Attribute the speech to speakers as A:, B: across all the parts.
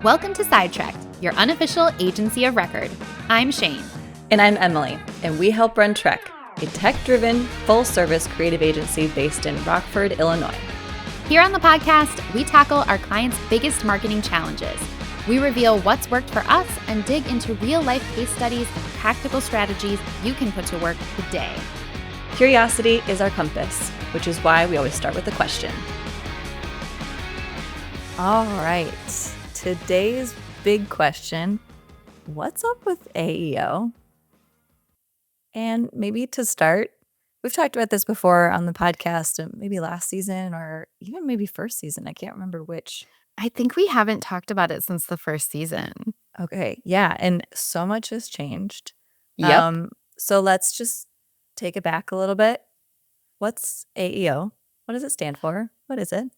A: Welcome to Sidetracked, your unofficial agency of record. I'm Shane.
B: And I'm Emily, and we help run Trek, a tech-driven, full-service creative agency based in Rockford, Illinois.
A: Here on the podcast, we tackle our clients' biggest marketing challenges. We reveal what's worked for us and dig into real-life case studies and practical strategies you can put to work today.
B: Curiosity is our compass, which is why we always start with a question.
C: All right. Today's big question, what's up with AEO? And maybe to start, we've talked about this before on the podcast, maybe last season or even maybe first season. I can't remember which.
A: I think we haven't talked about it since the first season.
C: Okay. Yeah. And so much has changed.
A: Yep.
C: So let's just take it back a little bit. What's AEO? What does it stand for? What is it?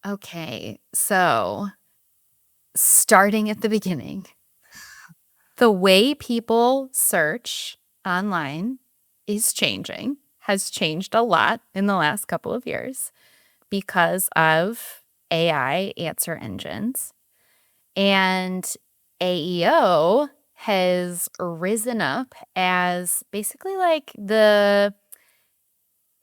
A: Okay. So starting at the beginning, the way people search online is changing, has changed a lot in the last couple of years because of AI answer engines. And AEO has risen up as basically like the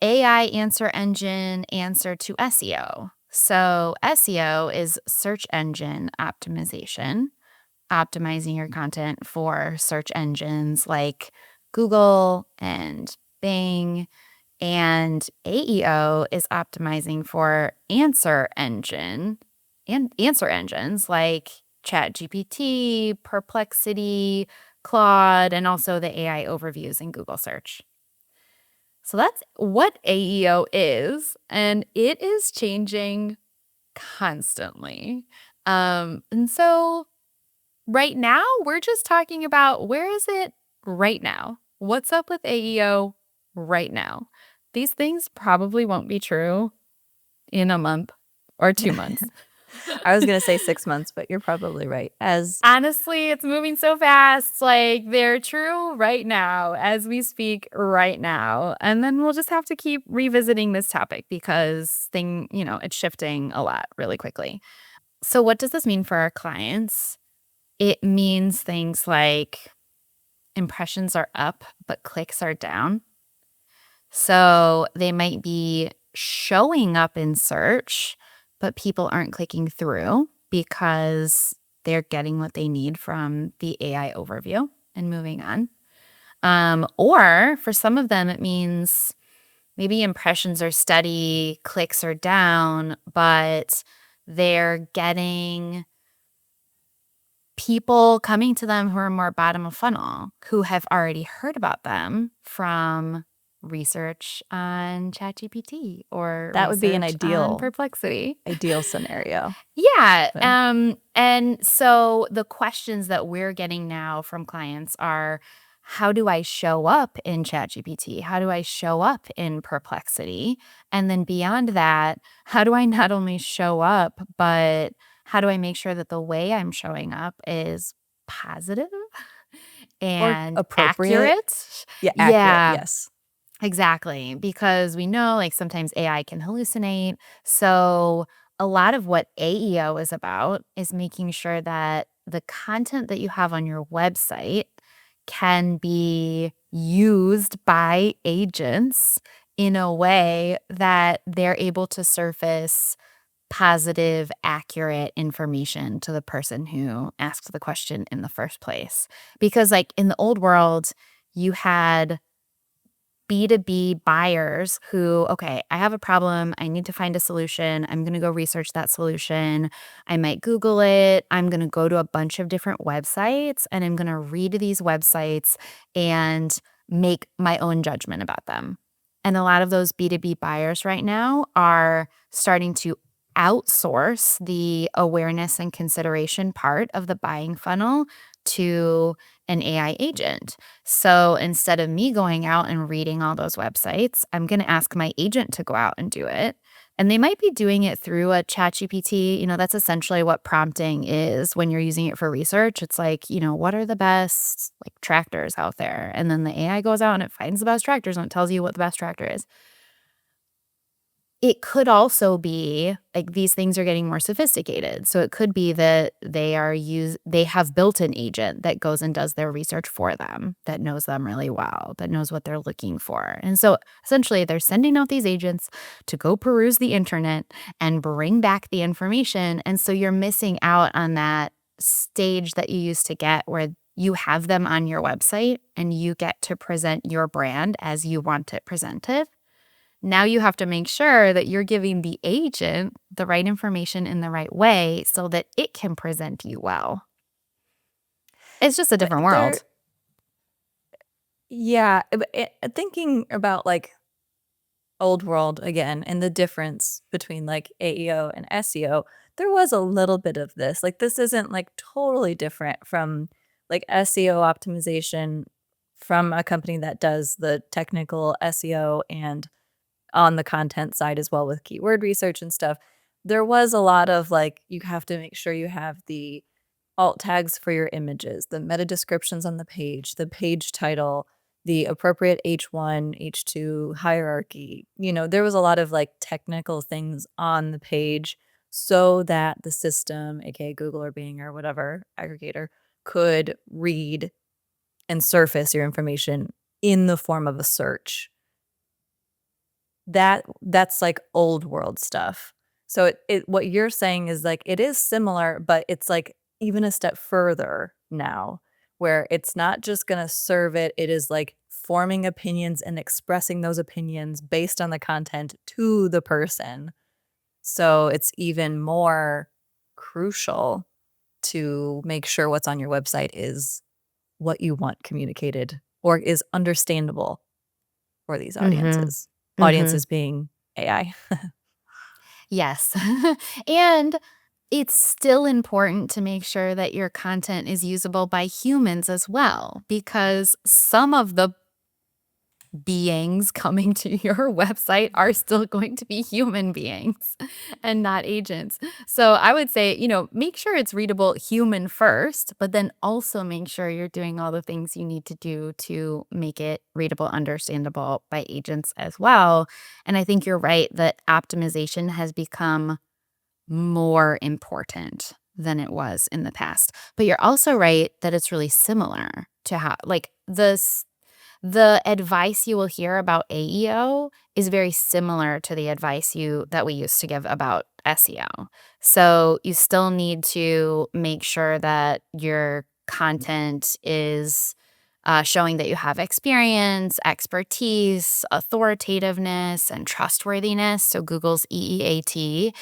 A: AI answer engine answer to SEO. So SEO is search engine optimization, optimizing your content for search engines like Google and Bing. And AEO is optimizing for answer engines like ChatGPT, Perplexity, Claude, and also the AI overviews in Google search. So that's what AEO is, and it is changing constantly. And so right now, we're just talking about where is it right now? What's up with AEO right now? These things probably won't be true in a month or 2 months.
C: I was going to say 6 months, but you're probably right.
A: Honestly, it's moving so fast. Like they're true right now as we speak right now. And then we'll just have to keep revisiting this topic because it's shifting a lot really quickly. So what does this mean for our clients? It means things like impressions are up, but clicks are down. So they might be showing up in search, but people aren't clicking through because they're getting what they need from the AI overview and moving on. Or for some of them, it means maybe impressions are steady, clicks are down, but they're getting people coming to them who are more bottom of funnel, who have already heard about them from research on ChatGPT or
C: that would be an
A: research
C: ideal
A: on Perplexity.
C: Ideal scenario.
A: Yeah. And so the questions that we're getting now from clients are, how do I show up in ChatGPT? How do I show up in Perplexity? And then beyond that, how do I not only show up, but how do I make sure that the way I'm showing up is positive and
C: or appropriate?
A: Accurate?
C: Yeah, accurate, yes.
A: Exactly, because we know like sometimes AI can hallucinate. So a lot of what AEO is about is making sure that the content that you have on your website can be used by agents in a way that they're able to surface positive, accurate information to the person who asked the question in the first place. Because like in the old world, you had B2B buyers who, okay, I have a problem. I need to find a solution. I'm going to go research that solution. I might Google it. I'm going to go to a bunch of different websites and I'm going to read these websites and make my own judgment about them. And a lot of those B2B buyers right now are starting to outsource the awareness and consideration part of the buying funnel to an AI agent. So instead of me going out and reading all those websites, I'm going to ask my agent to go out and do it. And they might be doing it through a ChatGPT. That's essentially what prompting is when you're using it for research. It's like, what are the best like tractors out there? And then the AI goes out and it finds the best tractors and it tells you what the best tractor is. It could also be, like, these things are getting more sophisticated, so it could be that they have built an agent that goes and does their research for them, that knows them really well, that knows what they're looking for, and so, essentially, they're sending out these agents to go peruse the internet and bring back the information, and so you're missing out on that stage that you used to get where you have them on your website and you get to present your brand as you want it presented. Now you have to make sure that you're giving the agent the right information in the right way so that it can present you well. It's just a
C: But
A: different
C: there
A: world.
C: yeah, thinking about, like, old world again and the difference between, like, AEO and SEO, there was a little bit of this. Like, this isn't, like, totally different from, like, SEO optimization from a company that does the technical SEO and on the content side as well with keyword research and stuff. There was a lot of, like, you have to make sure you have the alt tags for your images, the meta descriptions on the page title, the appropriate H1, H2 hierarchy. There was a lot of, like, technical things on the page so that the system, aka Google or Bing or whatever aggregator, could read and surface your information in the form of a search. That's, like, old world stuff. So it what you're saying is, like, it is similar, but it's, like, even a step further now, where it's not just gonna serve it, it is, like, forming opinions and expressing those opinions based on the content to the person. So it's even more crucial to make sure what's on your website is what you want communicated or is understandable for these
A: Mhm.
C: audiences.
A: Mhm.
C: Audiences being AI.
A: Yes. And it's still important to make sure that your content is usable by humans as well, because some of the beings coming to your website are still going to be human beings and not agents. So I would say, make sure it's readable human first, but then also make sure you're doing all the things you need to do to make it readable, understandable by agents as well. And I think you're right that optimization has become more important than it was in the past. But you're also right that it's really similar to how, like, the advice you will hear about AEO is very similar to the advice that we used to give about SEO. So you still need to make sure that your content is showing that you have experience, expertise, authoritativeness, and trustworthiness. So Google's EEAT.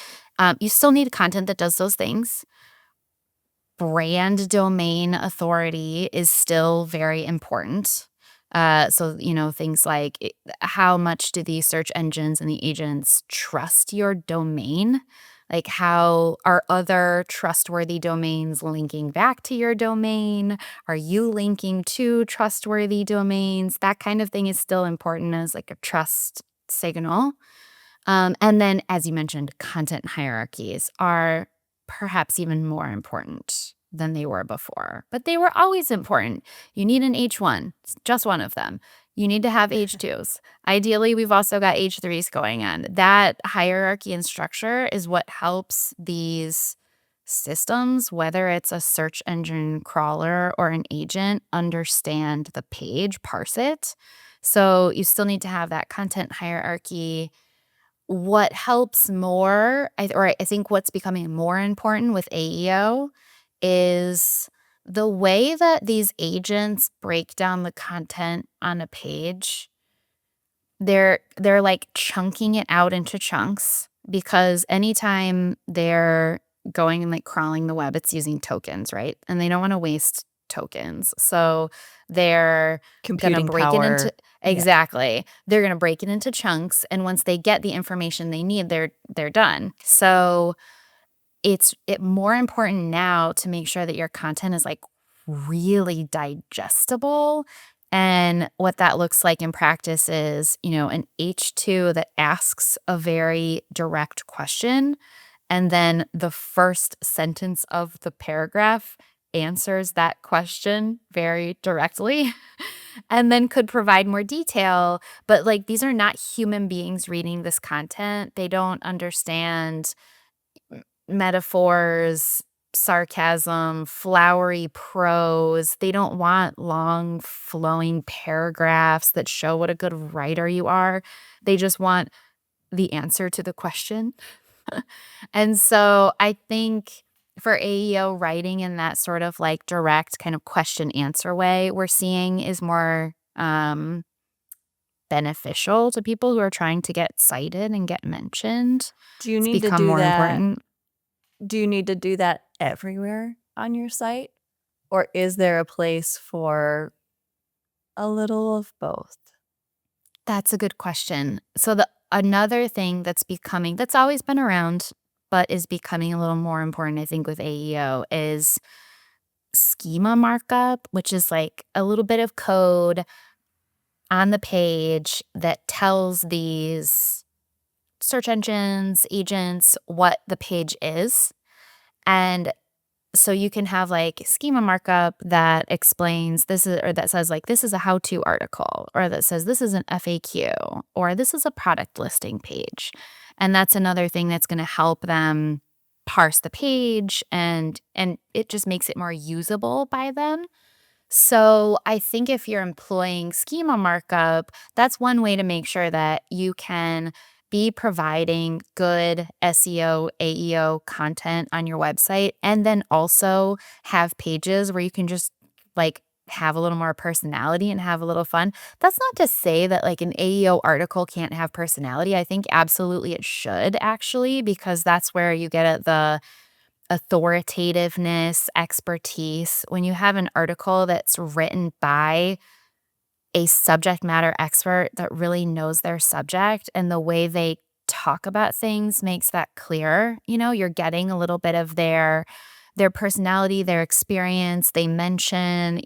A: You still need content that does those things. Brand domain authority is still very important. So, things like how much do these search engines and the agents trust your domain? Like, how are other trustworthy domains linking back to your domain? Are you linking to trustworthy domains? That kind of thing is still important as like a trust signal. And then, as you mentioned, content hierarchies are perhaps even more important than they were before, but they were always important. You need an H1, it's just one of them. You need to have H2s. Ideally, we've also got H3s going on. That hierarchy and structure is what helps these systems, whether it's a search engine crawler or an agent, understand the page, parse it. So you still need to have that content hierarchy. What helps more, I think what's becoming more important with AEO is the way that these agents break down the content on a page. They're like chunking it out into chunks because anytime they're going and like crawling the web, it's using tokens, right? And they don't want to waste tokens. So they're gonna
C: Computing
A: break it into
C: power. Yeah.
A: exactly. They're gonna break it into chunks, and once they get the information they need, they're done. So it's more important now to make sure that your content is, like, really digestible, and what that looks like in practice is, an H2 that asks a very direct question, and then the first sentence of the paragraph answers that question very directly and then could provide more detail. But like these are not human beings reading this content. They don't understand metaphors, sarcasm, flowery prose. They don't want long, flowing paragraphs that show what a good writer you are. They just want the answer to the question. And so I think for AEO writing in that sort of like direct kind of question answer way, we're seeing is more beneficial to people who are trying to get cited and get mentioned.
C: Do you
A: It's
C: need to
A: become
C: do
A: more
C: that?
A: important.
C: Do you need to do that everywhere on your site? Or is there a place for a little of both?
A: That's a good question. So the another thing that's always been around, but is becoming a little more important, I think, with AEO is schema markup, which is like a little bit of code on the page that tells these search engines, agents, what the page is. And so you can have like schema markup that explains this is, or that says like, this is a how to article, or that says this is an FAQ, or this is a product listing page. And that's another thing that's going to help them parse the page and it just makes it more usable by them. So I think if you're employing schema markup, that's one way to make sure that you can be providing good SEO, AEO content on your website, and then also have pages where you can just like have a little more personality and have a little fun. That's not to say that like an AEO article can't have personality. I think absolutely it should actually, because that's where you get at the authoritativeness, expertise. When you have an article that's written by a subject matter expert that really knows their subject and the way they talk about things makes that clear, you're getting a little bit of their personality, their experience. They mention,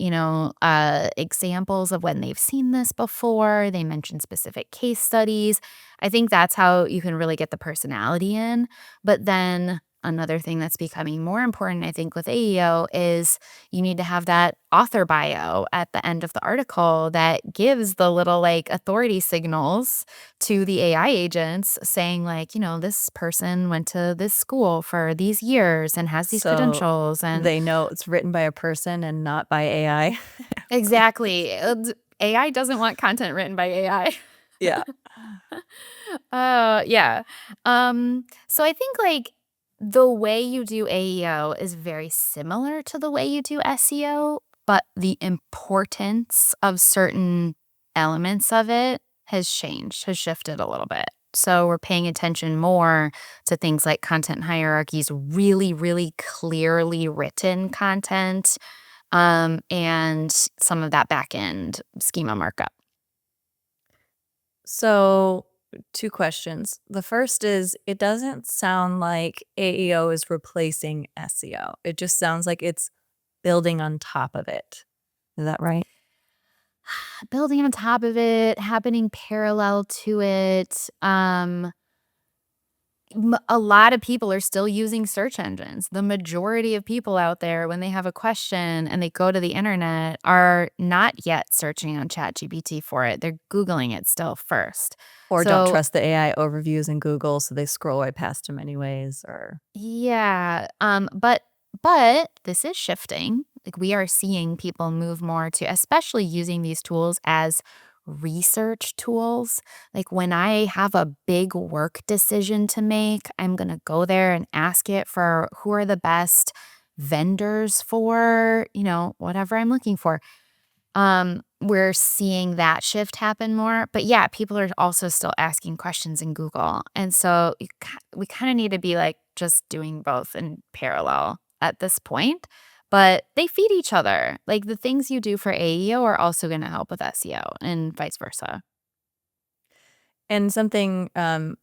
A: examples of when they've seen this before. They mention specific case studies. I think that's how you can really get the personality in. But then another thing that's becoming more important, I think, with AEO is you need to have that author bio at the end of the article that gives the little like authority signals to the AI agents saying like, this person went to this school for these years and has these
C: So
A: credentials and
C: they know it's written by a person and not by AI.
A: exactly. AI doesn't want content written by AI.
C: Yeah.
A: Yeah. So I think like the way you do AEO is very similar to the way you do SEO, but the importance of certain elements of it has changed, has shifted a little bit. So we're paying attention more to things like content hierarchies, really, really clearly written content, and some of that back end schema markup.
C: So, two questions. The first is it doesn't sound like AEO is replacing SEO. It just sounds like it's building on top of it. Is that right?
A: Building on top of it, happening parallel to it. A lot of people are still using search engines. The majority of people out there, when they have a question and they go to the internet, are not yet searching on ChatGPT for it. They're Googling it still first.
C: Or don't
A: So,
C: trust the AI overviews in Google, so they scroll right past them anyways, or
A: yeah, but this is shifting. Like we are seeing people move more to especially using these tools as research tools. Like when I have a big work decision to make, I'm going to go there and ask it for who are the best vendors for, whatever I'm looking for. We're seeing that shift happen more. But yeah, people are also still asking questions in Google. And so we kind of need to be like just doing both in parallel at this point. But they feed each other. Like the things you do for AEO are also going to help with SEO and vice versa.
C: and something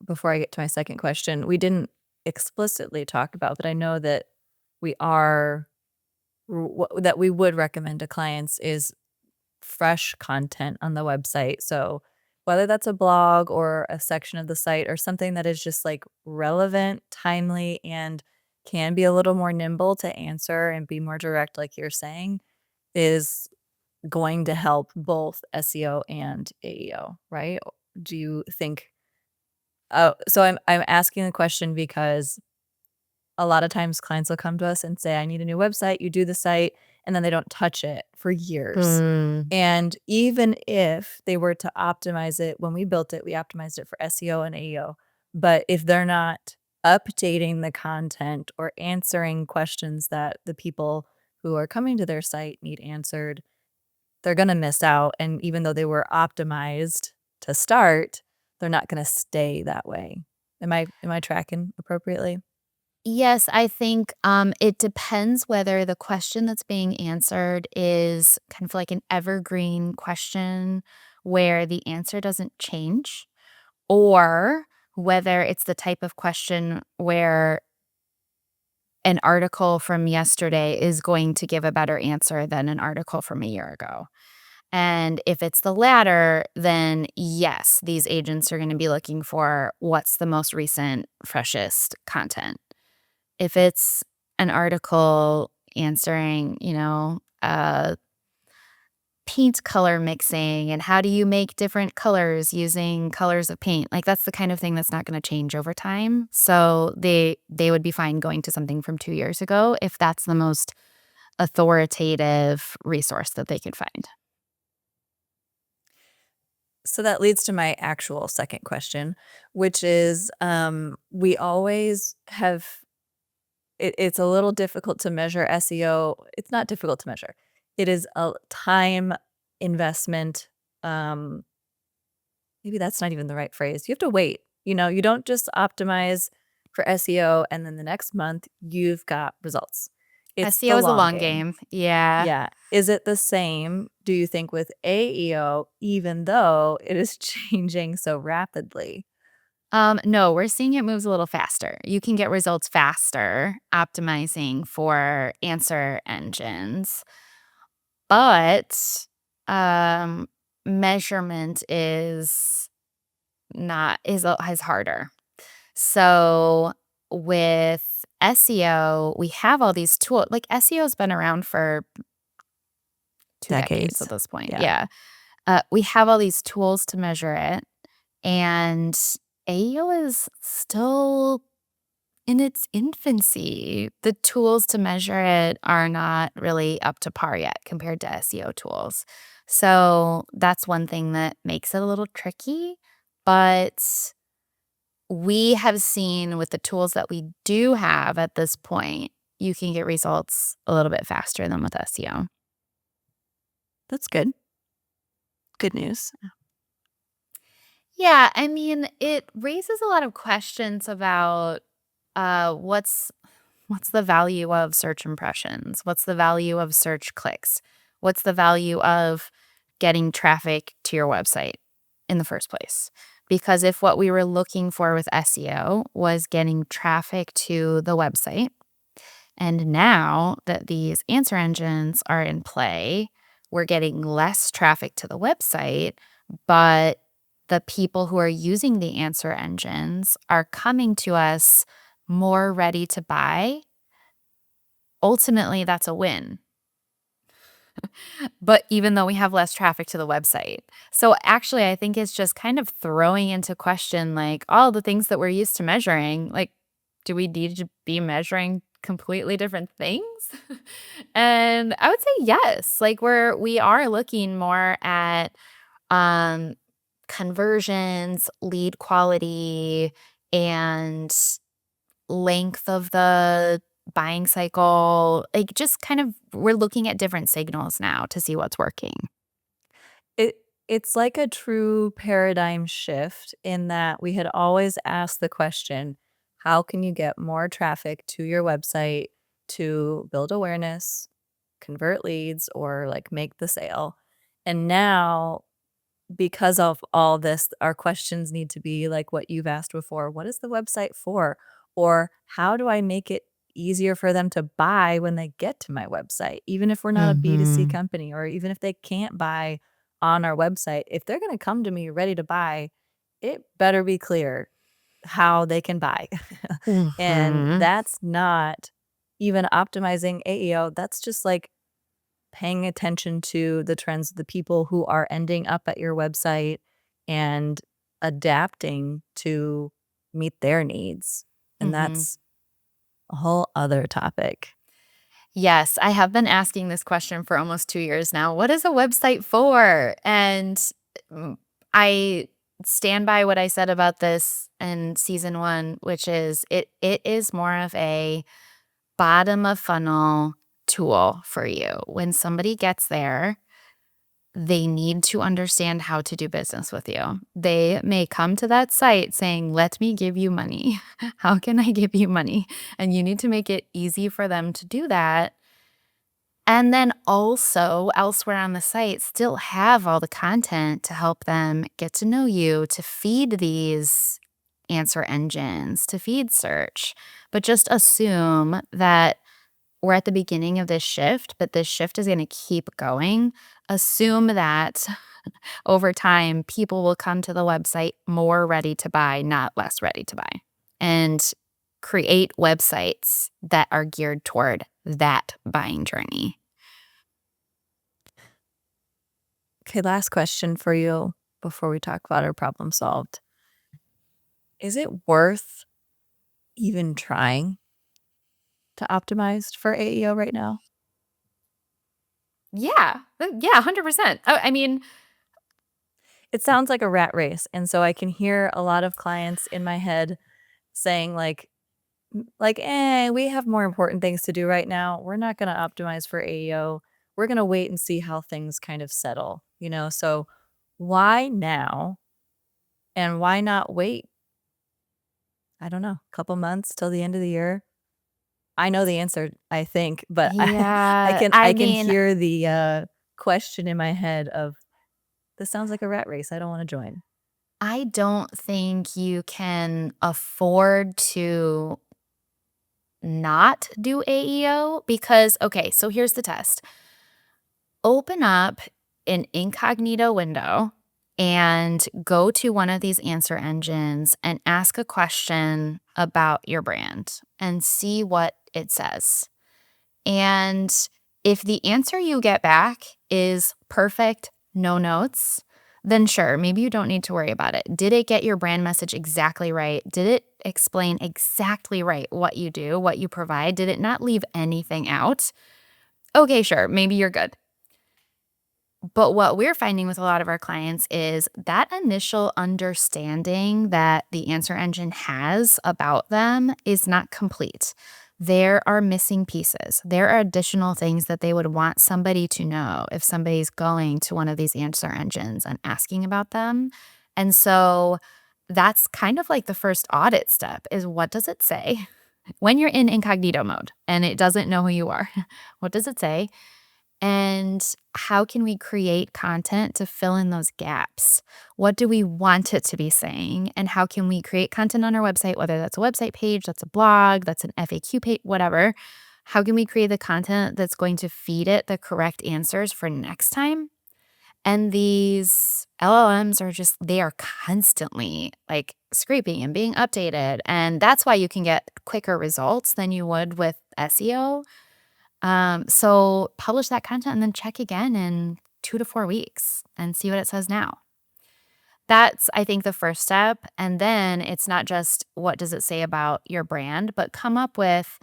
C: before I get to my second question, we didn't explicitly talk about, but I know that we are that we would recommend to clients is fresh content on the website. So whether that's a blog or a section of the site or something that is just like relevant, timely, and can be a little more nimble to answer and be more direct, like you're saying, is going to help both SEO and AEO, right? Do you think? Oh, so I'm asking the question because a lot of times clients will come to us and say, I need a new website. You do the site, and then they don't touch it for years.
A: Mm.
C: And even if they were to optimize it, when we built it, we optimized it for SEO and AEO. But if they're not updating the content or answering questions that the people who are coming to their site need answered, they're going to miss out. And even though they were optimized to start, they're not going to stay that way. Am I tracking appropriately?
A: Yes, I think, it depends whether the question that's being answered is kind of like an evergreen question where the answer doesn't change, or whether it's the type of question where an article from yesterday is going to give a better answer than an article from a year ago. And if it's the latter, then yes, these agents are gonna be looking for what's the most recent, freshest content. If it's an article answering, paint color mixing and how do you make different colors using colors of paint, like, that's the kind of thing that's not gonna change over time. So they would be fine going to something from 2 years ago if that's the most authoritative resource that they could find.
C: So that leads to my actual second question, which is we always have it's a little difficult to measure SEO. It's not difficult to measure. It is a time investment. Um, Maybe that's not even the right phrase. You have to wait. You don't just optimize for SEO and then the next month you've got results. It's the
A: SEO is a
C: long
A: long
C: game.
A: game. Yeah.
C: Yeah. Is it the same, do you think, with AEO, even though it is changing so rapidly?
A: No, we're seeing it moves a little faster. You can get results faster optimizing for answer engines, but um, measurement is harder. So with SEO, we have all these tools. Like SEO's been around for 2 decades at
C: Decades.
A: this point.
C: Yeah.
A: Yeah. We have all these tools to measure it, and AEO is still in its infancy. The tools to measure it are not really up to par yet compared to SEO tools. So that's one thing that makes it a little tricky. But we have seen with the tools that we do have at this point, you can get results a little bit faster than with SEO.
C: That's good. Good news.
A: Yeah, I mean, it raises a lot of questions about what's the value of search impressions? What's the value of search clicks? What's the value of getting traffic to your website in the first place? Because if what we were looking for with SEO was getting traffic to the website, and now that these answer engines are in play, we're getting less traffic to the website, but the people who are using the answer engines are coming to us more ready to buy. Ultimately, that's a win. But even though we have less traffic to the website. So actually, I think it's just kind of throwing into question like all the things that we're used to measuring. Like, do we need to be measuring completely different things? And I would say yes. Like we are looking more at um conversions, lead quality, and length of the buying cycle. Like just kind of we're looking at different signals now to see what's working.
C: It it's like a true paradigm shift in that we had always asked the question, how can you get more traffic to your website to build awareness, convert leads, or like make the sale? And now, because of all this, our questions need to be like what you've asked before. What is the website for? Or how do I make it easier for them to buy when they get to my website? Even if we're not a B2C
A: Mhm.
C: company, or even if they can't buy on our website, if they're going to come to me ready to buy, it better be clear. how they can buy. And
A: Mhm.
C: that's not even optimizing AEO. That's just like paying attention to the trends of the people who are ending up at your website and adapting to meet their needs. And
A: Mhm.
C: that's a whole other topic.
A: Yes, I have been asking this question for almost 2 years now. What is a website for? And, mm, I stand by what I said about this in season 1, which is it is more of a bottom of funnel tool for you. When somebody gets there, they need to understand how to do business with you. They may come to that site saying, "Let me give you money. How can I give you money?" And you need to make it easy for them to do that. And then also elsewhere on the site, still have all the content to help them get to know you, to feed these answer engines, to feed search. But just assume that we're at the beginning of this shift, but this shift is going to keep going. Assume that over time, people will come to the website more ready to buy, not less ready to buy. And create websites that are geared toward that buying journey.
C: Okay, last question for you before we talk about our problem solved. Is it worth even trying to optimize for AEO right now?
A: Yeah. Yeah, 100%. I mean,
C: It sounds like a rat race. And so I can hear a lot of clients in my head saying we have more important things to do right now. We're not going to optimize for AEO. We're going to wait and see how things kind of settle, you know? So why now and why not wait? I don't know, a couple months till the end of the year. I know the answer, I think, but
A: yeah,
C: I
A: I
C: can
A: mean,
C: hear the question in my head of this sounds like a rat race. I don't want to join.
A: I don't think you can afford to not do AEO because, okay, so here's the test. Open up an incognito window and go to one of these answer engines and ask a question about your brand and see what it says. And if the answer you get back is perfect, no notes, then sure, maybe you don't need to worry about it. Did it get your brand message exactly right? Did it explain exactly right what you do, what you provide? Did it not leave anything out? Okay, sure, maybe you're good. But what we're finding with a lot of our clients is that initial understanding that the answer engine has about them is not complete. There are missing pieces. There are additional things that they would want somebody to know if somebody's going to one of these answer engines and asking about them. And so that's kind of like the first audit step is what does it say? When you're in incognito mode and it doesn't know who you are, what does it say? And how can we create content to fill in those gaps? What do we want it to be saying? And how can we create content on our website, whether that's a website page, that's a blog, that's an FAQ page, whatever? How can we create the content that's going to feed it the correct answers for next time? And these LLMs are just, they are constantly like scraping and being updated. And that's why you can get quicker results than you would with SEO. So publish that content and then check again in 2 to 4 weeks and see what it says now. That's, I think, the first step. And then it's not just what does it say about your brand, but come up with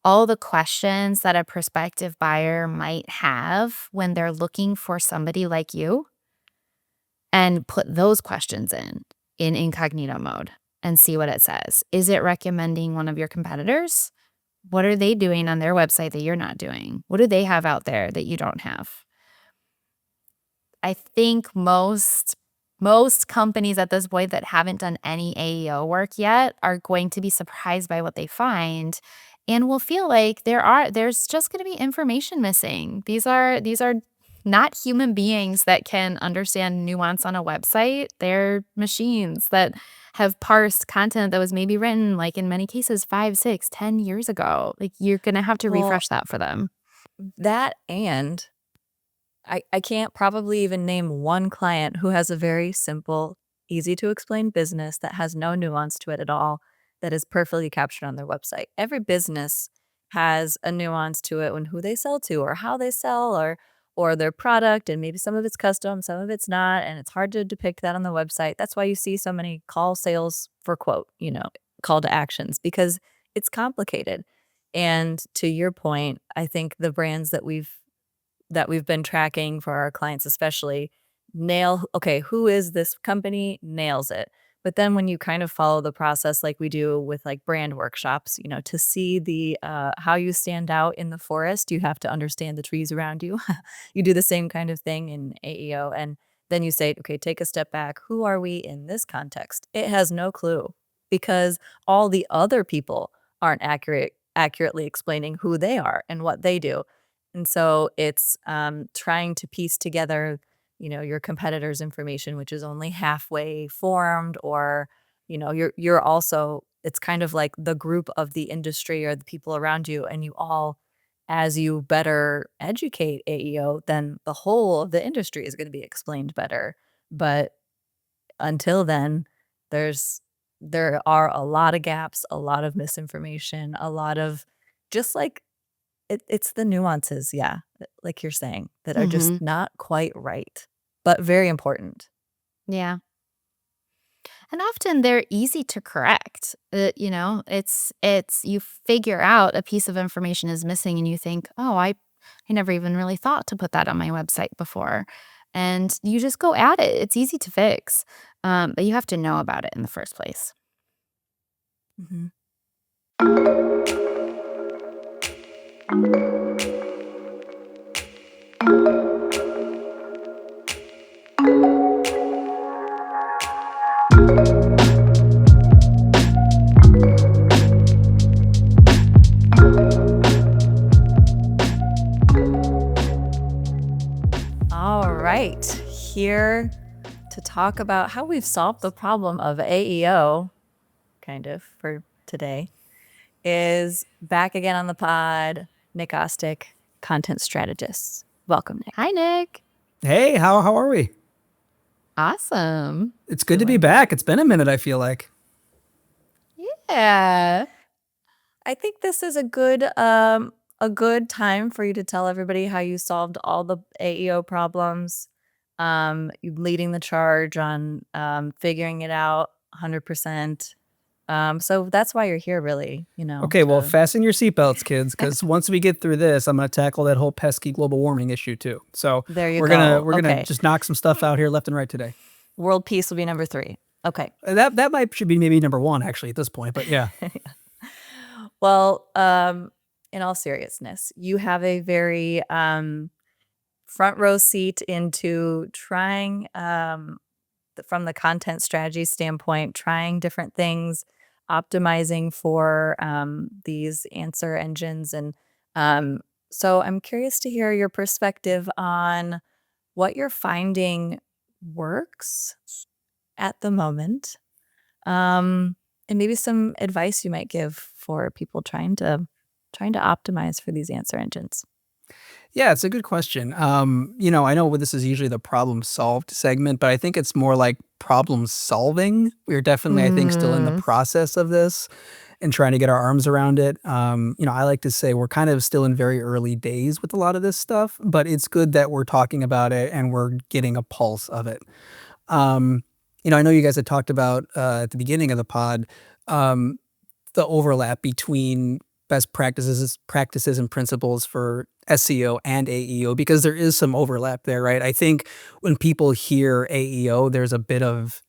A: all the questions that a prospective buyer might have when they're looking for somebody like you and put those questions in incognito mode and see what it says. Is it recommending one of your competitors? What are they doing on their website that you're not doing? What do they have out there that you don't have? I think most companies at this point that haven't done any AEO work yet are going to be surprised by what they find and will feel like there's just going to be information missing. These are not human beings that can understand nuance on a website. They're machines that have parsed content that was maybe written, like in many cases, 5, 6, 10 years ago. Like you're going to have to
C: Well,
A: refresh that for them.
C: that I can't probably even name one client who has a very simple easy to explain business that has no nuance to it at all, that is perfectly captured on their website. Every business has a nuance to it when who they sell to or how they sell or their product, and maybe some of it's custom, some of it's not, and it's hard to depict that on the website. That's why you see so many call sales for quote, call to actions, because it's complicated. And to your point, I think the brands that we've been tracking for our clients especially nail, okay, who is this company, nails it. But then when you kind of follow the process like we do with like brand workshops, to see the how you stand out in the forest, you have to understand the trees around you. You do the same kind of thing in AEO, and then you say, okay, take a step back. Who are we in this context? It has no clue because all the other people aren't accurately explaining who they are and what they do. And so it's trying to piece together, your competitor's information, which is only halfway formed, or, you're also, it's kind of like the group of the industry or the people around you, and you all, as you better educate AEO, then the whole of the industry is going to be explained better. But until then, there's there are a lot of gaps, a lot of misinformation, a lot of just like it's the nuances, yeah, like you're saying, that are just
A: Mhm.
C: not quite right, but very important.
A: Yeah. And often they're easy to correct. It's you figure out a piece of information is missing and you think, "Oh, I never even really thought to put that on my website before." And you just go at it. It's easy to fix. But you have to know about it in the first place.
C: Mhm. All right, here to talk about how we've solved the problem of AEO, kind of, for today, is back again on the pod, Nick Ostick, content strategist. Welcome, Nick.
A: Hi, Nick.
D: Hey, how are we?
A: Awesome.
D: It's good to be
C: Doing
D: back. It's been a minute, I feel like.
A: Yeah.
C: I think this is a good time for you to tell everybody how you solved all the AEO problems. You leading the charge on figuring it out 100%. So that's why you're here, really.
D: Okay, well,
C: To
D: fasten your seatbelts, kids, because once we get through this, I'm going to tackle that whole pesky global warming issue too. So
C: there you
D: we're gonna
C: go.
D: just knock some stuff out here left and right today.
C: World peace will be number 3. Okay.
D: That might should be maybe number one actually at this point, but yeah.
C: Well, in all seriousness, you have a very front row seat into trying from the content strategy standpoint, trying different things, optimizing for these answer engines. And so I'm curious to hear your perspective on what you're finding works at the moment, and maybe some advice you might give for people trying to optimize for these answer engines.
D: Yeah, it's a good question. I know this is usually the problem solved segment, but I think it's more like problem solving. We're definitely, I think, still in the
C: Mm,
D: process of this and trying to get our arms around it. I like to say we're kind of still in very early days with a lot of this stuff, but it's good that we're talking about it and we're getting a pulse of it. Um, I know you guys had talked about at the beginning of the pod, um, the overlap between best practices and principles for SEO and AEO because there is some overlap there, right? I think when people hear AEO, there's a bit of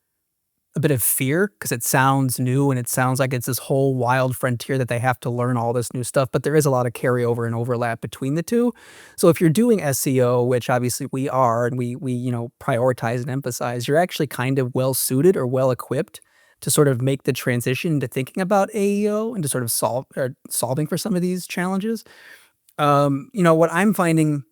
D: fear because it sounds new and it sounds like it's this whole wild frontier that they have to learn all this new stuff, but there is a lot of carryover and overlap between the two. So if you're doing SEO, which obviously we are and we prioritize and emphasize, you're actually kind of well suited or well equipped to sort of make the transition into thinking about AEO and to sort of solving for some of these challenges. What I'm finding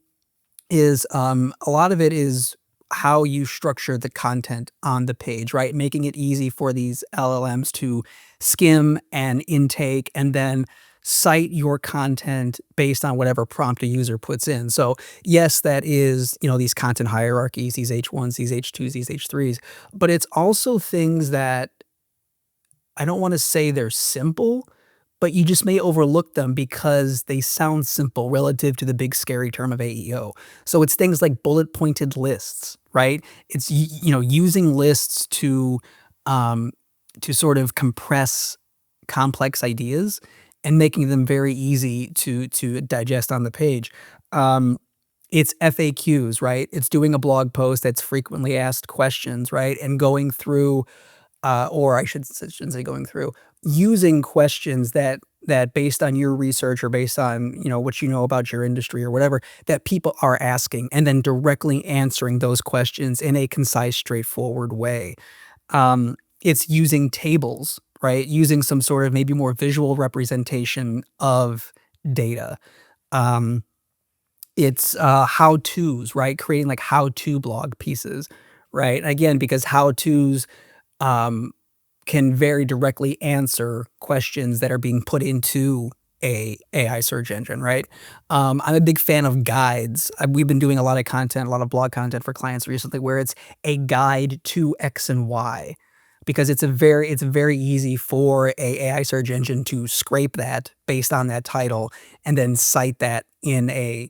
D: is a lot of it is how you structure the content on the page, right? Making it easy for these LLMs to skim and intake and then cite your content based on whatever prompt a user puts in. So yes, that is, these content hierarchies, these H1s, these H2s, these H3s, but it's also things that I don't want to say they're simple, but you just may overlook them because they sound simple relative to the big scary term of AEO. So it's things like bullet pointed lists, right? It's using lists um, to sort of compress complex ideas and making them very easy to digest on the page. Um, it's FAQs, right? It's doing a blog post that's frequently asked questions, right? And going through or shouldn't say going through, using questions that based on your research or based on, what you know about your industry or whatever, that people are asking, and then directly answering those questions in a concise, straightforward way. It's using tables, right? Using some sort of maybe more visual representation of data. Um, it's how-tos, right? Creating like how-to blog pieces, right? Again, because how-tos um, can very directly answer questions that are being put into a AI search engine, right? I'm a big fan of guides. We've been doing a lot of content, a lot of blog content for clients recently, where it's a guide to X and Y, because it's very easy for a AI search engine to scrape that based on that title and then cite that in a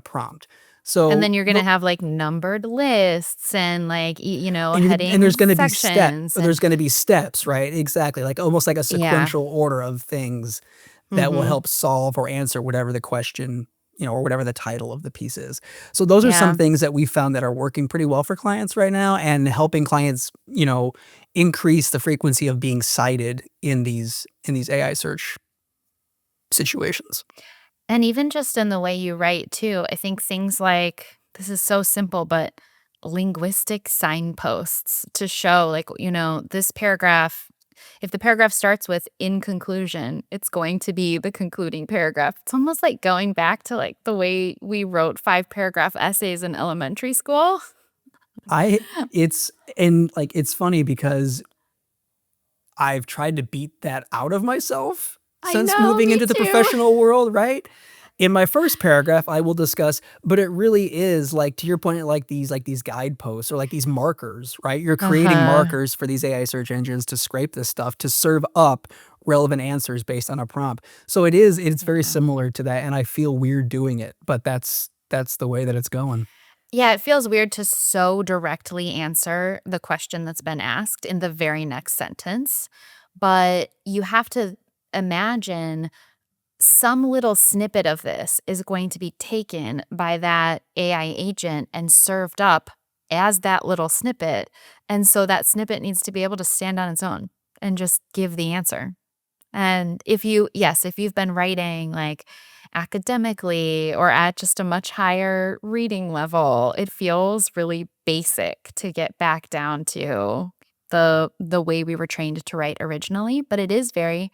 D: prompt.
A: And
D: So
A: then you're gonna have, like, numbered lists and, like,
D: and
A: heading sections and
D: there's gonna be steps, right? Exactly, like, almost like a
A: yeah.
D: sequential order of things that will
A: Mhm.
D: help solve or answer whatever the question, or whatever the title of the piece is. So those are some
A: Yeah.
D: things that we found that are working pretty well for clients right now and helping clients, increase the frequency of being cited in these AI search situations.
A: And even just in the way you write too, I think things like this is so simple, but linguistic signposts to show like, this paragraph, if the paragraph starts with in conclusion, it's going to be the concluding paragraph. It's almost like going back to like the way we wrote 5 paragraph essays in elementary school.
D: I it's and, like, it's funny because I've tried to beat that out of myself
A: I
D: since
A: know,
D: moving
A: me
D: into the
A: too.
D: professional world, right? In my first paragraph, I will discuss, but it really is like to your point, like these guideposts or like these markers, right? You're creating
A: Uh-huh.
D: markers for these AI search engines to scrape this stuff to serve up relevant answers based on a prompt. So it's very
A: Yeah.
D: similar to that, and I feel weird doing it, but that's the way that it's going.
A: Yeah, it feels weird to so directly answer the question that's been asked in the very next sentence, but you have to imagine some little snippet of this is going to be taken by that AI agent and served up as that little snippet, and so that snippet needs to be able to stand on its own and just give the answer. And if you've been writing like academically or at just a much higher reading level, it feels really basic to get back down to the way we were trained to write originally, but it is very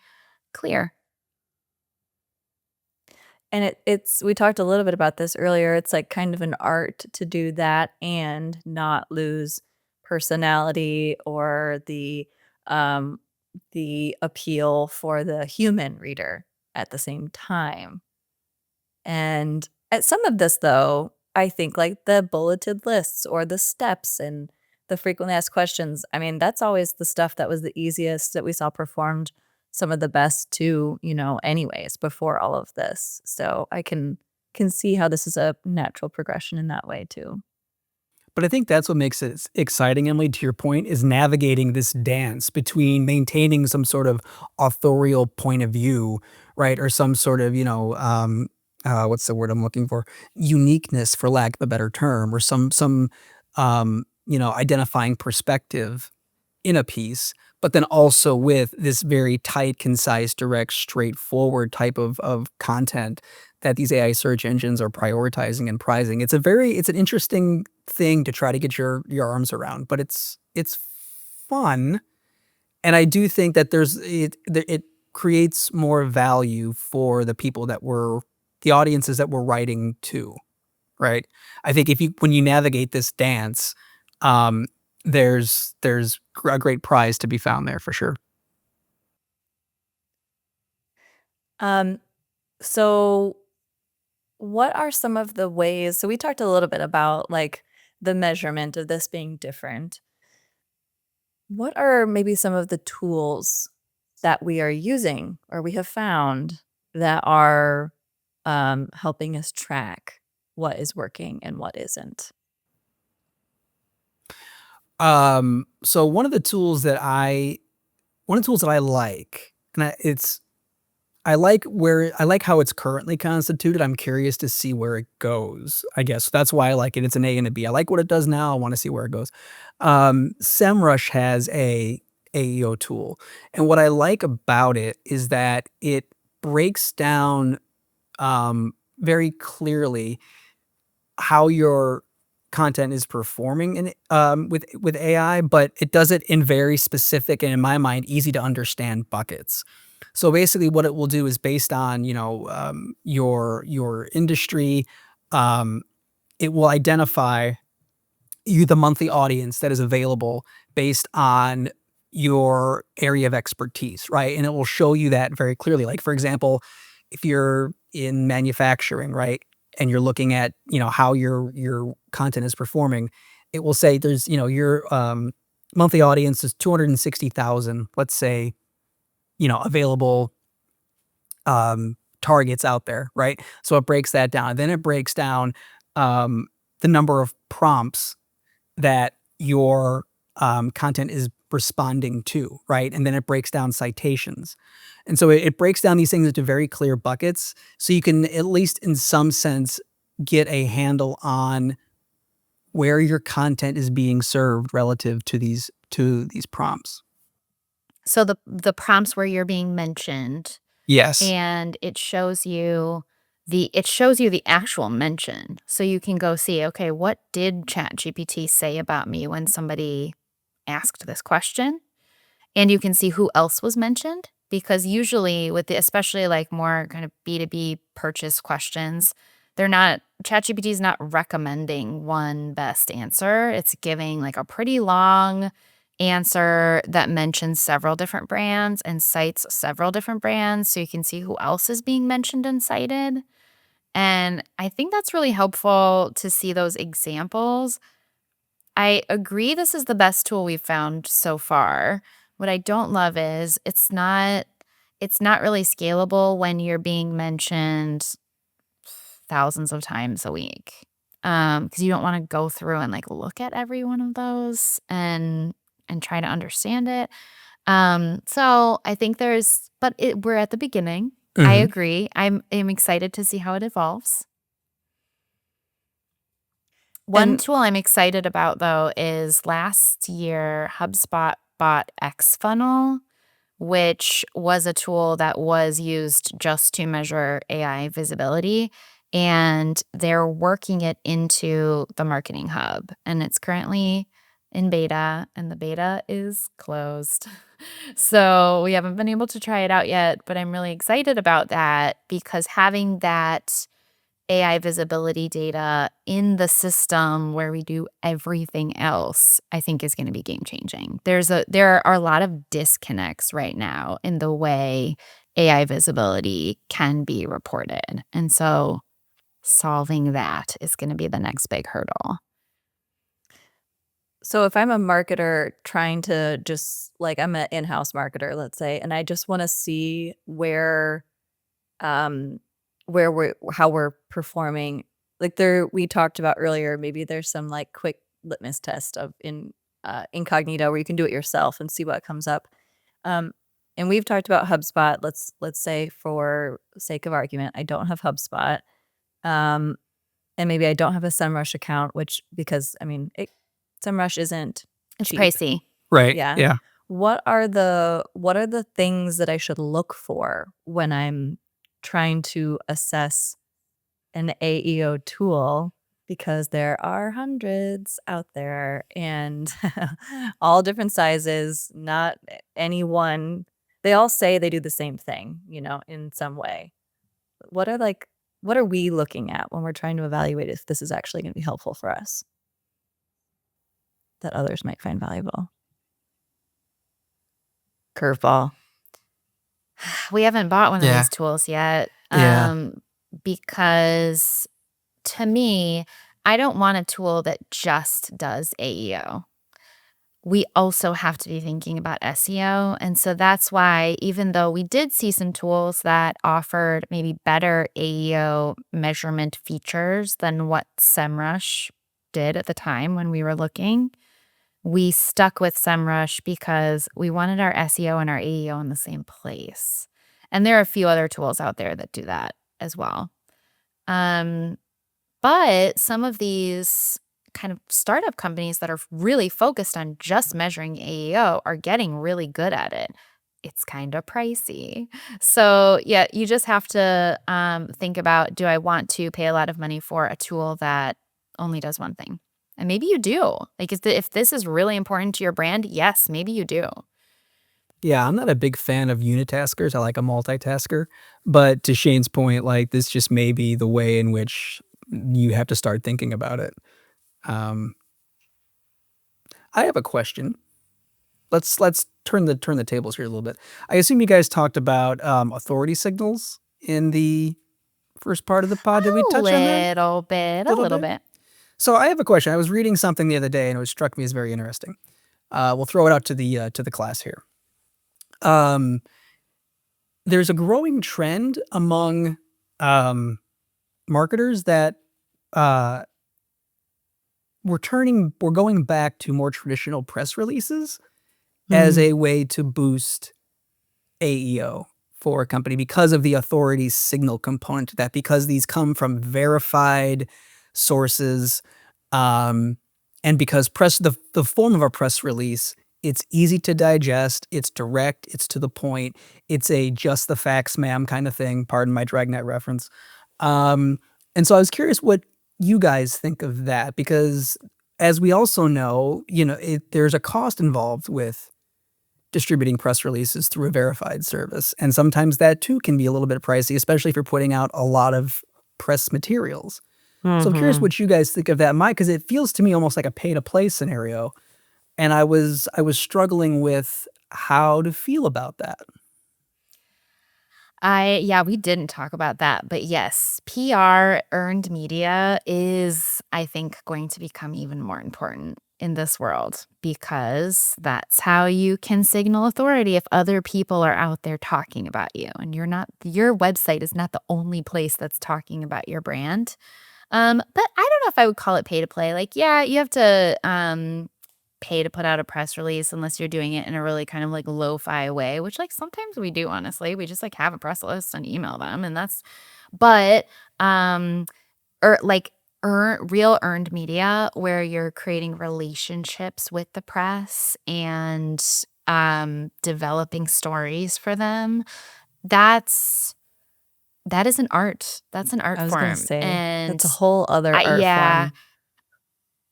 A: clear.
C: And it's we talked a little bit about this earlier, it's, like, kind of an art to do that and not lose personality or the appeal for the human reader at the same time. And at some of this, though, I think, like, the bulleted lists or the steps and the frequently asked questions, I mean, that's always the stuff that was the easiest that we saw performed some of the best too, anyways, before all of this. So I can see how this is a natural progression in that way too.
D: But I think that's what makes it exciting, Emily, to your point, is navigating this dance between maintaining some sort of authorial point of view, right? Or some sort of, what's the word I'm looking for? Uniqueness, for lack of a better term, or some identifying perspective in a piece, but then also with this very tight, concise, direct, straightforward type of content that these AI search engines are prioritizing and prizing. It's an interesting thing to try to get your arms around, but it's fun, and I do think that it creates more value for the audiences that we're writing to. Right? I think if you when you navigate this dance, um, there's a great prize to be found there for sure.
C: Um, so what are some of the ways? So we talked a little bit about like the measurement of this being different. What are maybe some of the tools that we are using or we have found that are helping us track what is working and what isn't?
D: So one of the tools that I like, and I like how it's currently constituted. I'm curious to see where it goes, I guess. That's why I like it. It's an A and a B. I like what it does now. I wanna see where it goes. SEMrush has a AEO tool, and what I like about it is that it breaks down, very clearly how your content is performing with AI, but it does it in very specific and, in my mind, easy to understand buckets. So basically, what it will do is based on your industry, um, it will identify you the monthly audience that is available based on your area of expertise, right? And it will show you that very clearly. Like, for example, if you're in manufacturing, right, and you're looking at, how your content is performing, it will say there's, your monthly audience is 260,000, let's say, available targets out there, right? So it breaks that down. Then it breaks down the number of prompts that your content is responding to, right? And then it breaks down citations. And so it breaks down these things into very clear buckets so you can, at least in some sense, get a handle on where your content is being served relative to these prompts.
A: So the prompts where you're being mentioned,
D: Yes.
A: and it shows you the actual mention. So you can go see, okay, what did ChatGPT say about me when somebody asked this question? And you can see who else was mentioned, because usually with the especially like more kind of B2B purchase questions, they're not ChatGPT is not recommending one best answer. It's giving like a pretty long answer that mentions several different brands and cites several different brands so you can see who else is being mentioned and cited. And I think that's really helpful to see those examples. I agree this is the best tool we've found so far. What I don't love is it's not really scalable when you're being mentioned thousands of times a week. Because you don't wanna go through and, like, look at every one of those and try to understand it. So I think we're at the beginning. I
D: Mhm.
A: agree. I'm excited to see how it evolves. One
C: And
A: tool I'm excited about, though, is last year, HubSpot bought XFunnel, which was a tool that was used just to measure AI visibility, and they're working it into the Marketing Hub, and it's currently in beta, and the beta is closed. So, we haven't been able to try it out yet, but I'm really excited about that because having that AI visibility data in the system where we do everything else, I think is gonna be game changing. There are a lot of disconnects right now in the way AI visibility can be reported, and so solving that is gonna be the next big hurdle.
C: so if I'm a marketer trying to just like I'm an in-house marketer, let's say, and I just want to see um where we're how we're performing. Like there we talked about earlier, maybe there's some like quick litmus test of in incognito where you can do it yourself and see what comes up. Um and we've talked about HubSpot. Let's say for sake of argument, I don't have HubSpot. Um and maybe I don't have a SEMrush account, which because I mean SEMrush isn't
A: It's
C: cheap.
A: pricey.
D: Right.
C: Yeah.
D: Yeah.
C: What are the things that I should look for when I'm trying to assess an AEO tool? Because there are hundreds out there and all different sizes, not any one. They all say they do the same thing, in some way. What are like what are we looking at when we're trying to evaluate if this is actually going to be helpful for us that others might find valuable? Curveball.
A: We haven't bought one of
D: Yeah.
A: these tools yet,
D: Yeah.
A: because to me, I don't want a tool that just does AEO. We also have to be thinking about SEO. And so that's why, even though we did see some tools that offered maybe better AEO measurement features than what SEMrush did at the time when we were looking, we stuck with SEMrush because we wanted our SEO and our AEO in the same place. And there are a few other tools out there that do that as well. Um, but some of these kind of startup companies that are really focused on just measuring AEO are getting really good at it. It's kind of pricey. So, yeah, you just have to think about, do I want to pay a lot of money for a tool that only does one thing? And maybe you do. Like, if this is really important to your brand, yes, maybe you do.
D: Yeah, I'm not a big fan of unitaskers. I like a multitasker. But to Shane's point, like this just may be the way in which you have to start thinking about it. Um, I have a question. Let's turn the tables here a little bit. I assume you guys talked about authority signals in the first part of the pod. Did we
A: A
D: touch on that
A: little bit,
D: a
A: a
D: little
A: little
D: bit?
A: bit.
D: So I have a question. I was reading something the other day, and it struck me as very interesting. We'll throw it out to the class here. Um, there's a growing trend among um, marketers that uh, we're going back to more traditional press releases as
C: Mm.
D: a way to boost AEO for a company because of the authority signal component to that, because these come from verified sources, and because the form of a press release, it's easy to digest, it's direct, it's to the point, it's a just the facts, ma'am kind of thing. Pardon my Dragnet reference. And so I was curious what you guys think of that, because as we also know, there's a cost involved with distributing press releases through a verified service. And sometimes that too can be a little bit pricey, especially if you're putting out a lot of press materials. So I'm curious
C: Mhm.
D: what you guys think of that, Mike, because it feels to me almost like a pay to play scenario. And I was struggling with how to feel about that.
A: Yeah, we didn't talk about that, but yes, PR earned media is, I think, going to become even more important in this world because that's how you can signal authority if other people are out there talking about you and your website is not the only place that's talking about your brand. But I don't know if I would call it pay to play. Like, yeah, you have to pay to put out a press release unless you're doing it in a really kind of like lo-fi way, which like sometimes we do, honestly. We just like have a press list and email them and but um or like real earned media where you're creating relationships with the press and developing stories for them. That's that is an art. That's an art
C: I was gonna
A: form.
C: say,
A: And
C: that's a whole other art
A: yeah,
C: form.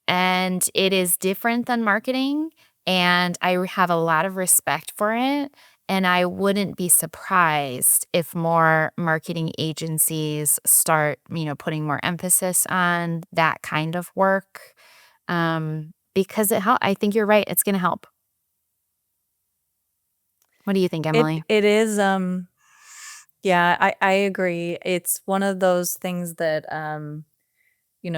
A: and it is different than marketing, and I have a lot of respect for it, and I wouldn't be surprised if more marketing agencies start, putting more emphasis on that kind of work, because I think you're right, it's gonna help. What do you think,
C: It
A: Emily?
C: it is, yeah, I agree. It's one of those things that,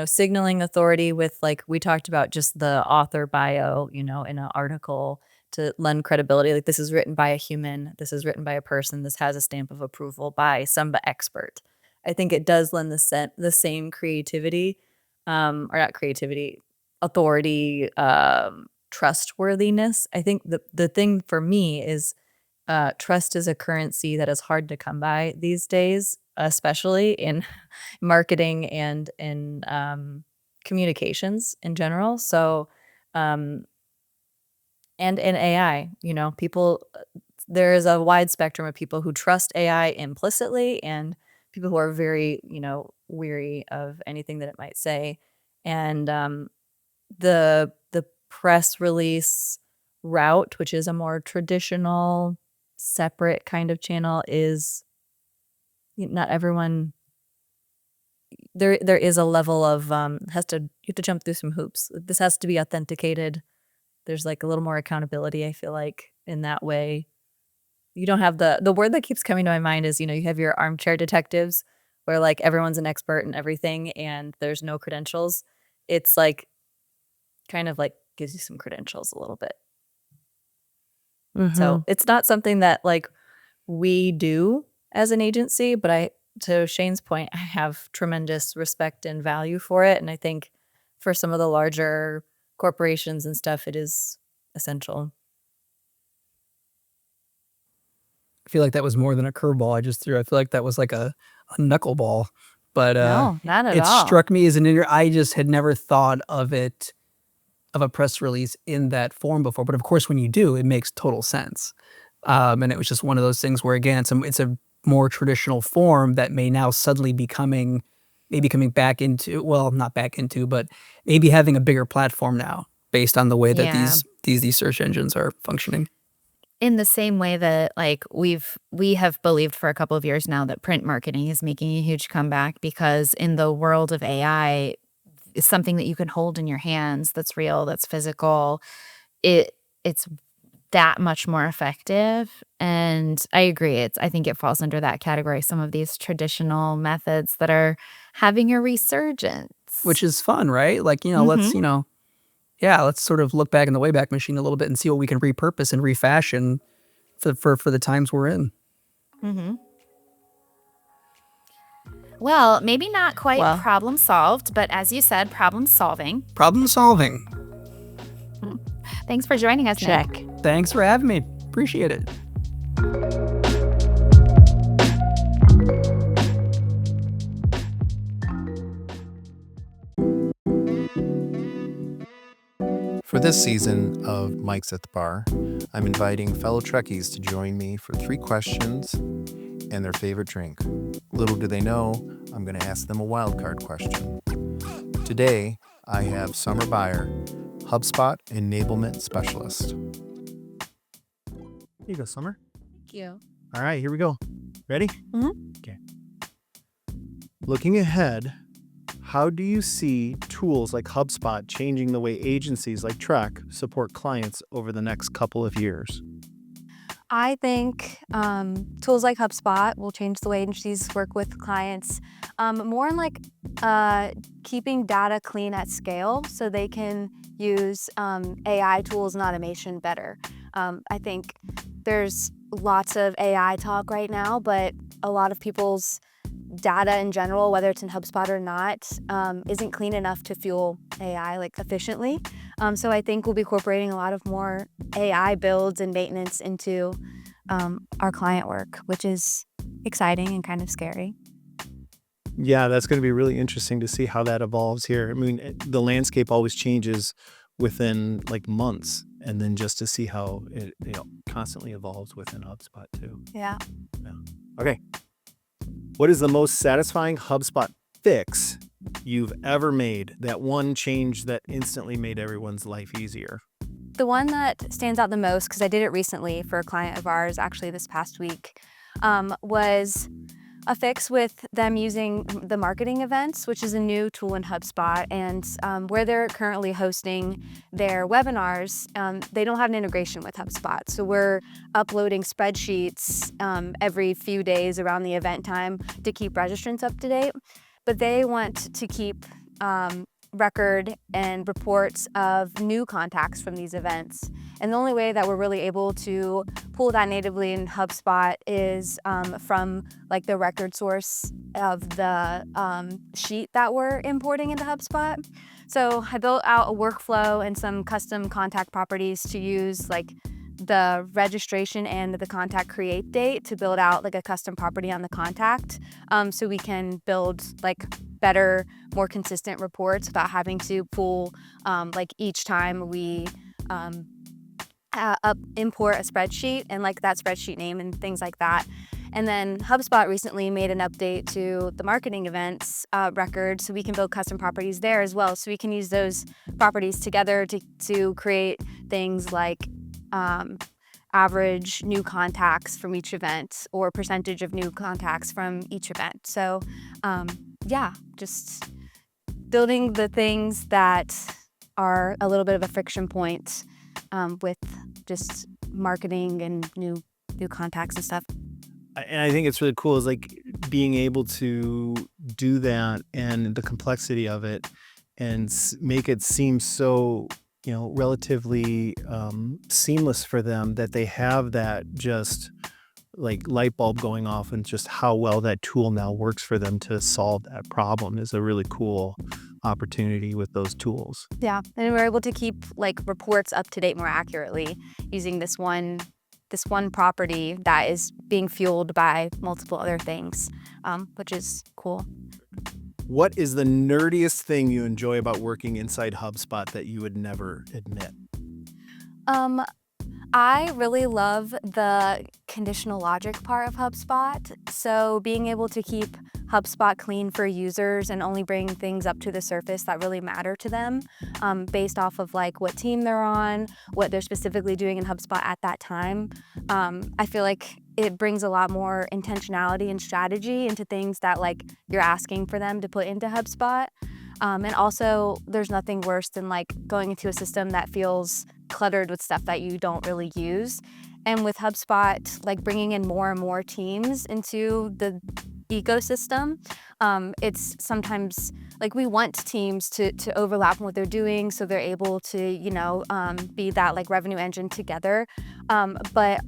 C: signaling authority with, like, we talked about just the author bio, in an article to lend credibility. Like, this is written by a human, this is written by a person, this has a stamp of approval by some expert. I think it does lend the same creativity, or not creativity, authority, trustworthiness. I think the thing for me is trust is a currency that is hard to come by these days, especially in marketing and in communications in general. So, um, and in AI, people, there is a wide spectrum of people who trust AI implicitly and people who are very, weary of anything that it might say. And the press release route, which is a more traditional, separate kind of channel, is not everyone. There is a level of you have to jump through some hoops. This has to be authenticated. There's like a little more accountability. I feel like in that way, you don't have the word that keeps coming to my mind is, you have your armchair detectives where like everyone's an expert in everything and there's no credentials. It's like kind of like gives you some credentials a little bit. So it's not something that like we do as an agency, but to Shane's point, I have tremendous respect and value for it. And I think for some of the larger corporations and stuff, it is essential.
D: I feel like that was more than a curveball I just threw. I feel like that was like a knuckleball. But
A: No, not at
D: it
A: all.
D: struck me as I just had never thought of it, of a press release in that form before. But of course, when you do, it makes total sense. And it was just one of those things where, again, it's a more traditional form that may now suddenly be coming back into, well, not back into, but maybe having a bigger platform now based on the way that
A: Yeah.
D: these search engines are functioning.
A: In the same way that like we have believed for a couple of years now that print marketing is making a huge comeback because in the world of AI, it's something that you can hold in your hands that's real, that's physical. It's that much more effective. And I agree. I think it falls under that category. Some of these traditional methods that are having a resurgence.
D: Which is fun, right? Like,
A: Mhm.
D: let's sort of look back in the Wayback Machine a little bit and see what we can repurpose and refashion for the times we're in.
A: Mhm. Well, maybe not quite
C: Well,
A: problem solved, but as you said, problem solving.
D: Problem solving.
A: Thanks for joining us, Nick.
C: check.
D: Thanks for having me. Appreciate it.
E: For this season of Mike's at the Bar, I'm inviting fellow Trekkies to join me for 3 questions and their favorite drink. Little do they know, I'm going to ask them a wildcard question. Today, I have Summer Bayer, HubSpot Enablement Specialist. Here you go, Summer.
C: Thank you.
E: All right, here we go. Ready?
C: Mhm.
E: Okay. Looking ahead, how do you see tools like HubSpot changing the way agencies like Trek support clients over the next couple of years?
F: I think tools like HubSpot will change the way agencies work with clients more in like keeping data clean at scale so they can use AI tools and automation better. I think there's lots of AI talk right now, but a lot of people's data in general, whether it's in HubSpot or not, isn't clean enough to fuel AI like efficiently. So I think we'll be incorporating a lot of more AI builds and maintenance into our client work, which is exciting and kind of scary.
E: Yeah, that's going to be really interesting to see how that evolves here. I mean, the landscape always changes within like months, and then just to see how it constantly evolves within HubSpot too.
F: Yeah.
E: Okay. What is the most satisfying HubSpot fix you've ever made? That one change that instantly made everyone's life easier?
F: The one that stands out the most, because I did it recently for a client of ours, actually this past week, was a fix with them using the marketing events, which is a new tool in HubSpot. And where they're currently hosting their webinars, they don't have an integration with HubSpot. So we're uploading spreadsheets every few days around the event time to keep registrants up to date. But they want to keep record and reports of new contacts from these events. And the only way that we're really able to pull that natively in HubSpot is from like the record source of the sheet that we're importing into HubSpot. So I built out a workflow and some custom contact properties to use like the registration and the contact create date to build out like a custom property on the contact, so we can build like better, more consistent reports without having to pull like each time we import a spreadsheet and like that spreadsheet name and things like that. And then HubSpot recently made an update to the marketing events record, so we can build custom properties there as well. So we can use those properties together to create things like average new contacts from each event or percentage of new contacts from each event. So yeah, just building the things that are a little bit of a friction point with just marketing and new new contacts and stuff.
G: And I think it's really cool is like being able to do that and the complexity of it and make it seem so, relatively seamless for them that they have that just like light bulb going off, and just how well that tool now works for them to solve that problem is a really cool opportunity with those tools.
F: Yeah, and we're able to keep like reports up to date more accurately using this one property that is being fueled by multiple other things, which is cool.
G: What is the nerdiest thing you enjoy about working inside HubSpot that you would never admit?
F: I really love the conditional logic part of HubSpot. So being able to keep HubSpot clean for users and only bring things up to the surface that really matter to them, based off of like what team they're on, what they're specifically doing in HubSpot at that time. I feel like it brings a lot more intentionality and strategy into things that like you're asking for them to put into HubSpot. And also, there's nothing worse than like going into a system that feels cluttered with stuff that you don't really use. And with HubSpot, like bringing in more and more teams into the ecosystem, it's sometimes like we want teams to overlap in what they're doing so they're able to, be that like revenue engine together. But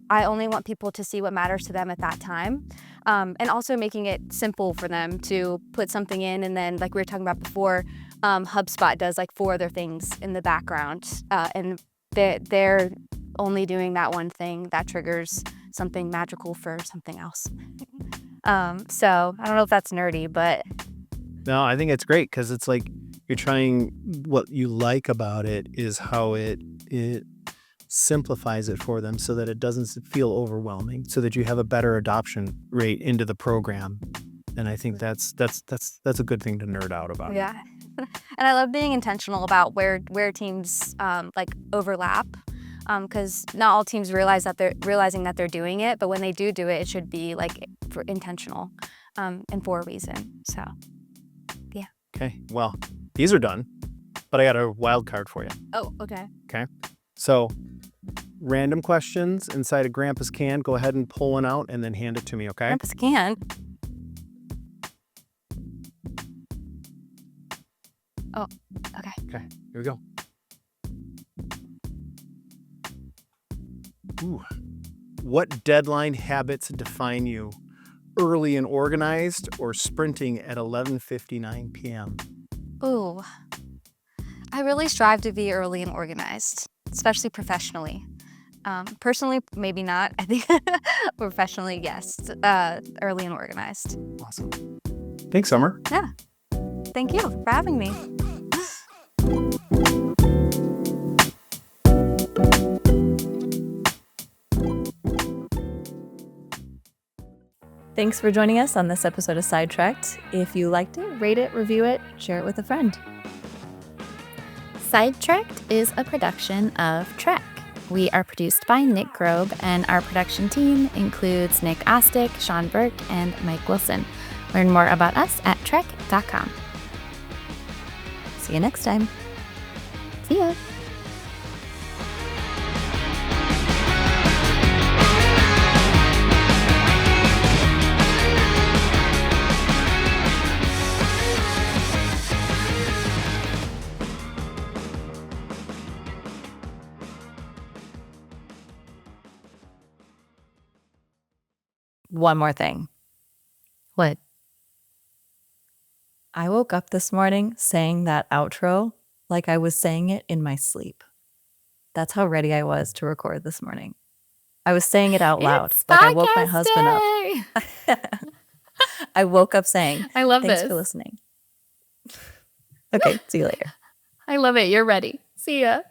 F: I only want people to see what matters to them at that time. And also making it simple for them to put something in, and then like we were talking about before, HubSpot does like 4 other things in the background, and they're only doing that one thing that triggers something magical for something else. So I don't know if that's nerdy, but
G: No, I think it's great because it's like you're trying, what you like about it is how it simplifies it for them so that it doesn't feel overwhelming, so that you have a better adoption rate into the program. And I think that's a good thing to nerd out about.
F: yeah. And I love being intentional about where teams like overlap, because not all teams realizing that they're doing it, but when they do it, it should be like intentional, and for a reason. So yeah.
G: Okay, well, these are done, but I got a wild card for you.
F: Oh, okay.
G: Okay, so random questions inside a Grandpa's can. Go ahead and pull one out and then hand it to me, okay?
F: Grandpa's can. Oh, okay.
G: Okay, here we go. Ooh. What deadline habits define you? Early and organized, or sprinting at 11:59 p.m.?
F: Ooh. I really strive to be early and organized, especially professionally. Personally, maybe not. I think professionally, yes. Early and organized.
G: Awesome. Thanks, Summer.
F: Yeah. Thank you for having me.
C: Thanks for joining us on this episode of Sidetracked. If you liked it, rate it, review it, share it with a friend.
A: Sidetracked is a production of Trek. We are produced by Nick Grobe, and our production team includes Nick Ostick, Sean Burke, and Mike Wilson. Learn more about us at trek.com.
C: See you next time.
A: See ya.
C: One more thing.
A: What?
C: I woke up this morning saying that outro like I was saying it in my sleep. That's how ready I was to record this morning. I was saying it out loud.
A: It's
C: like I woke my husband
A: podcast
C: up. I woke up saying,
A: I love
C: thanks
A: this.
C: for listening. Okay, see you later.
A: I love it. You're ready. See ya.